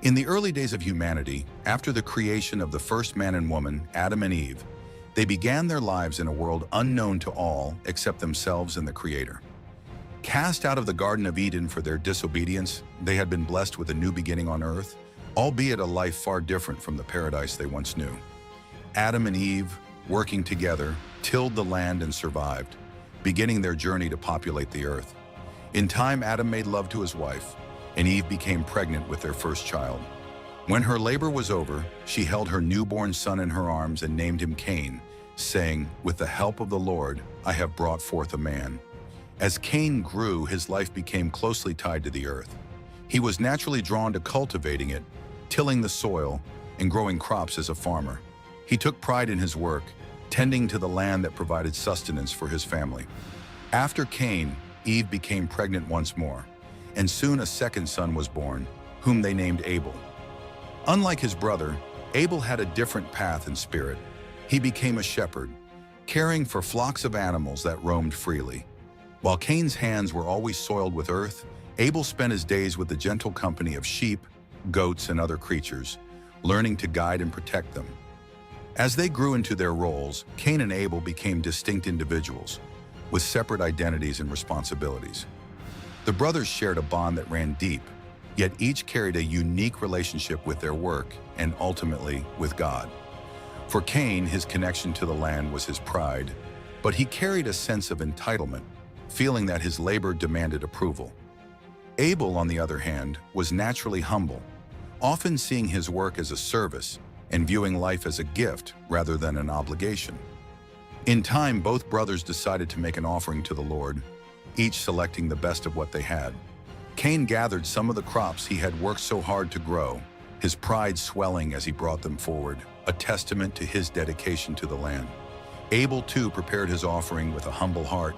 In the early days of humanity, after the creation of the first man and woman, Adam and Eve, they began their lives in a world unknown to all except themselves and the Creator. Cast out of the Garden of Eden for their disobedience, they had been blessed with a new beginning on earth, albeit a life far different from the paradise they once knew. Adam and Eve, working together, tilled the land and survived, beginning their journey to populate the earth. In time, Adam made love to his wife, and Eve became pregnant with their first child. When her labor was over, she held her newborn son in her arms and named him Cain, saying, "With the help of the Lord, I have brought forth a man." As Cain grew, his life became closely tied to the earth. He was naturally drawn to cultivating it, tilling the soil, and growing crops as a farmer. He took pride in his work, tending to the land that provided sustenance for his family. After Cain, Eve became pregnant once more, and soon a second son was born, whom they named Abel. Unlike his brother, Abel had a different path and spirit. He became a shepherd, caring for flocks of animals that roamed freely. While Cain's hands were always soiled with earth, Abel spent his days with the gentle company of sheep, goats, and other creatures, learning to guide and protect them. As they grew into their roles, Cain and Abel became distinct individuals, with separate identities and responsibilities. The brothers shared a bond that ran deep, yet each carried a unique relationship with their work and ultimately with God. For Cain, his connection to the land was his pride, but he carried a sense of entitlement, feeling that his labor demanded approval. Abel, on the other hand, was naturally humble, often seeing his work as a service and viewing life as a gift rather than an obligation. In time, both brothers decided to make an offering to the Lord, each selecting the best of what they had. Cain gathered some of the crops he had worked so hard to grow, his pride swelling as he brought them forward, a testament to his dedication to the land. Abel, too, prepared his offering with a humble heart,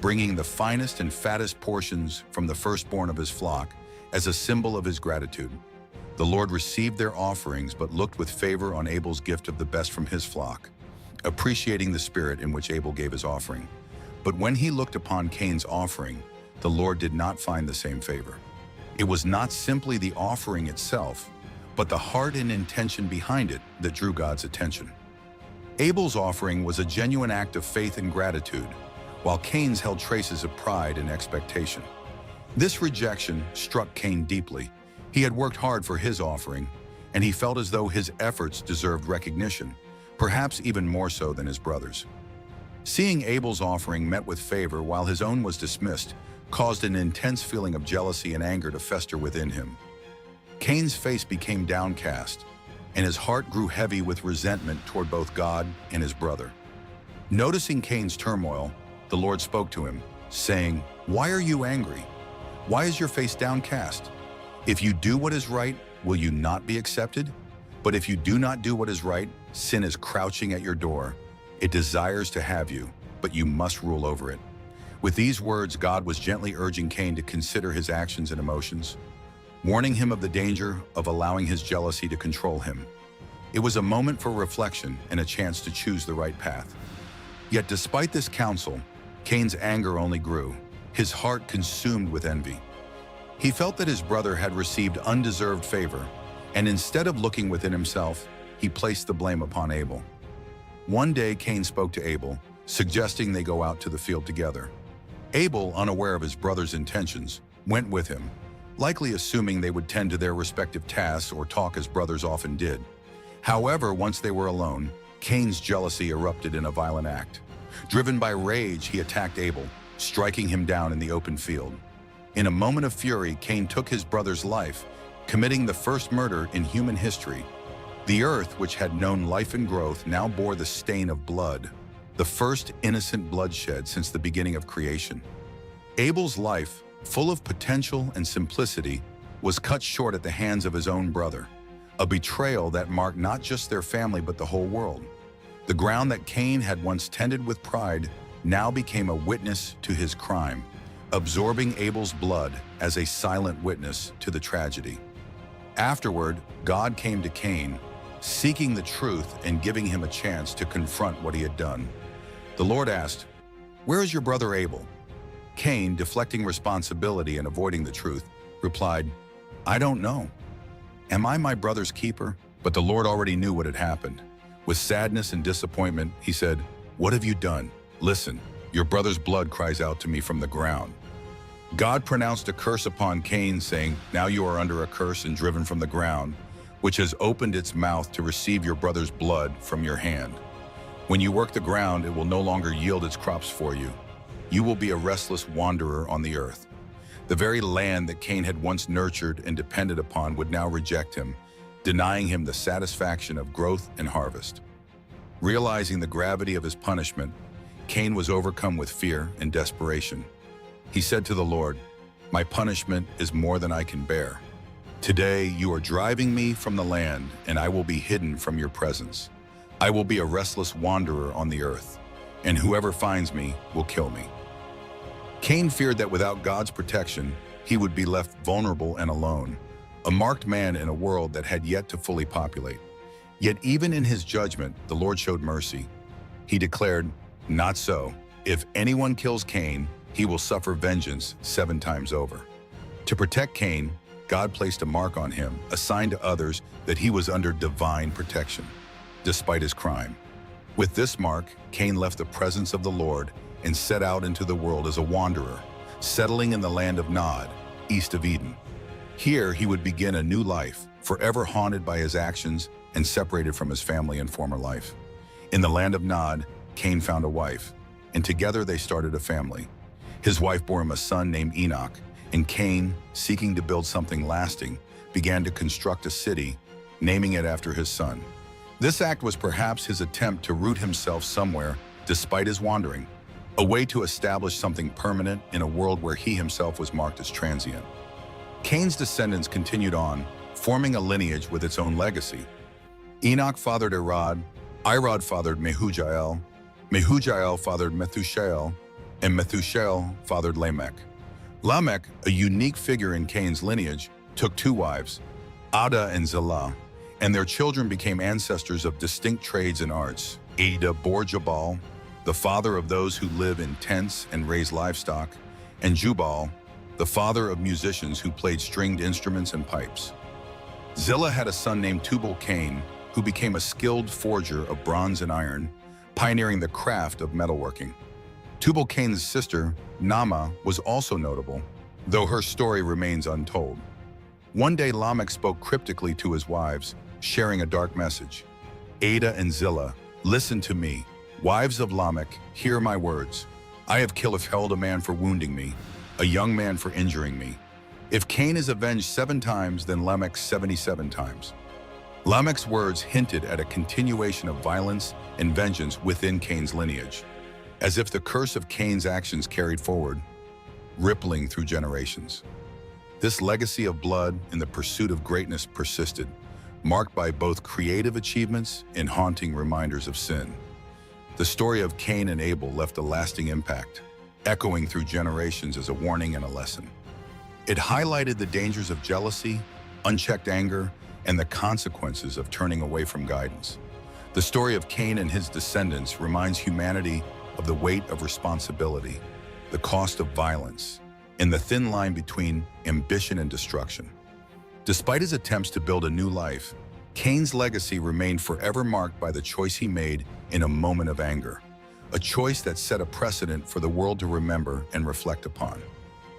bringing the finest and fattest portions from the firstborn of his flock as a symbol of his gratitude. The Lord received their offerings but looked with favor on Abel's gift of the best from his flock, appreciating the spirit in which Abel gave his offering. But when he looked upon Cain's offering, the Lord did not find the same favor. It was not simply the offering itself, but the heart and intention behind it that drew God's attention. Abel's offering was a genuine act of faith and gratitude, while Cain's held traces of pride and expectation. This rejection struck Cain deeply. He had worked hard for his offering, and he felt as though his efforts deserved recognition, perhaps even more so than his brothers. Seeing Abel's offering met with favor while his own was dismissed caused an intense feeling of jealousy and anger to fester within him. Cain's face became downcast, and his heart grew heavy with resentment toward both God and his brother. Noticing Cain's turmoil, the Lord spoke to him, saying, "Why are you angry? Why is your face downcast? If you do what is right, will you not be accepted? But if you do not do what is right, sin is crouching at your door. It desires to have you, but you must rule over it." With these words, God was gently urging Cain to consider his actions and emotions, warning him of the danger of allowing his jealousy to control him. It was a moment for reflection and a chance to choose the right path. Yet despite this counsel, Cain's anger only grew, his heart consumed with envy. He felt that his brother had received undeserved favor, and instead of looking within himself, he placed the blame upon Abel. One day, Cain spoke to Abel, suggesting they go out to the field together. Abel, unaware of his brother's intentions, went with him, likely assuming they would tend to their respective tasks or talk as brothers often did. However, once they were alone, Cain's jealousy erupted in a violent act. Driven by rage, he attacked Abel, striking him down in the open field. In a moment of fury, Cain took his brother's life, committing the first murder in human history. The earth, which had known life and growth, now bore the stain of blood, the first innocent bloodshed since the beginning of creation. Abel's life, full of potential and simplicity, was cut short at the hands of his own brother, a betrayal that marked not just their family but the whole world. The ground that Cain had once tended with pride now became a witness to his crime, absorbing Abel's blood as a silent witness to the tragedy. Afterward, God came to Cain, seeking the truth and giving him a chance to confront what he had done. The Lord asked, "Where is your brother Abel?" Cain, deflecting responsibility and avoiding the truth, replied, "I don't know." "Am I my brother's keeper?" But the Lord already knew what had happened. With sadness and disappointment, he said, "What have you done? Listen, your brother's blood cries out to me from the ground." God pronounced a curse upon Cain, saying, "Now you are under a curse and driven from the ground, which has opened its mouth to receive your brother's blood from your hand. When you work the ground, it will no longer yield its crops for you. You will be a restless wanderer on the earth." The very land that Cain had once nurtured and depended upon would now reject him, denying him the satisfaction of growth and harvest. Realizing the gravity of his punishment, Cain was overcome with fear and desperation. He said to the Lord, "My punishment is more than I can bear. Today you are driving me from the land, and I will be hidden from your presence. I will be a restless wanderer on the earth, and whoever finds me will kill me." Cain feared that without God's protection, he would be left vulnerable and alone, a marked man in a world that had yet to fully populate. Yet even in his judgment, the Lord showed mercy. He declared, "Not so. If anyone kills Cain, he will suffer vengeance 7 times over." To protect Cain, God placed a mark on him, a sign to others that he was under divine protection, despite his crime. With this mark, Cain left the presence of the Lord and set out into the world as a wanderer, settling in the land of Nod, east of Eden. Here he would begin a new life, forever haunted by his actions and separated from his family and former life. In the land of Nod, Cain found a wife, and together they started a family. His wife bore him a son named Enoch, and Cain, seeking to build something lasting, began to construct a city, naming it after his son. This act was perhaps his attempt to root himself somewhere despite his wandering, a way to establish something permanent in a world where he himself was marked as transient. Cain's descendants continued on, forming a lineage with its own legacy. Enoch fathered Irad, Irad fathered Mehujael, Mehujael fathered Methushael, and Methushael fathered Lamech. Lamech, a unique figure in Cain's lineage, took 2 wives, Ada and Zillah, and their children became ancestors of distinct trades and arts. Ada bore Jabal, the father of those who live in tents and raise livestock, and Jubal, the father of musicians who played stringed instruments and pipes. Zillah had a son named Tubal-Cain, who became a skilled forger of bronze and iron, pioneering the craft of metalworking. Tubal-Cain's sister, Naamah, was also notable, though her story remains untold. One day Lamech spoke cryptically to his wives, sharing a dark message. "Ada and Zillah, listen to me. Wives of Lamech, hear my words. I have killed a man for wounding me, a young man for injuring me. If Cain is avenged 7 times, then Lamech 77 times. Lamech's words hinted at a continuation of violence and vengeance within Cain's lineage, as if the curse of Cain's actions carried forward, rippling through generations. This legacy of blood in the pursuit of greatness persisted, marked by both creative achievements and haunting reminders of sin. The story of Cain and Abel left a lasting impact, echoing through generations as a warning and a lesson. It highlighted the dangers of jealousy, unchecked anger, and the consequences of turning away from guidance. The story of Cain and his descendants reminds humanity of the weight of responsibility, the cost of violence, and the thin line between ambition and destruction. Despite his attempts to build a new life, Cain's legacy remained forever marked by the choice he made in a moment of anger, a choice that set a precedent for the world to remember and reflect upon.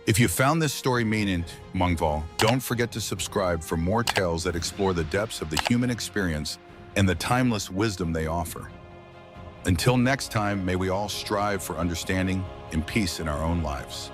If you found this story meaningful, don't forget to subscribe for more tales that explore the depths of the human experience and the timeless wisdom they offer. Until next time, may we all strive for understanding and peace in our own lives.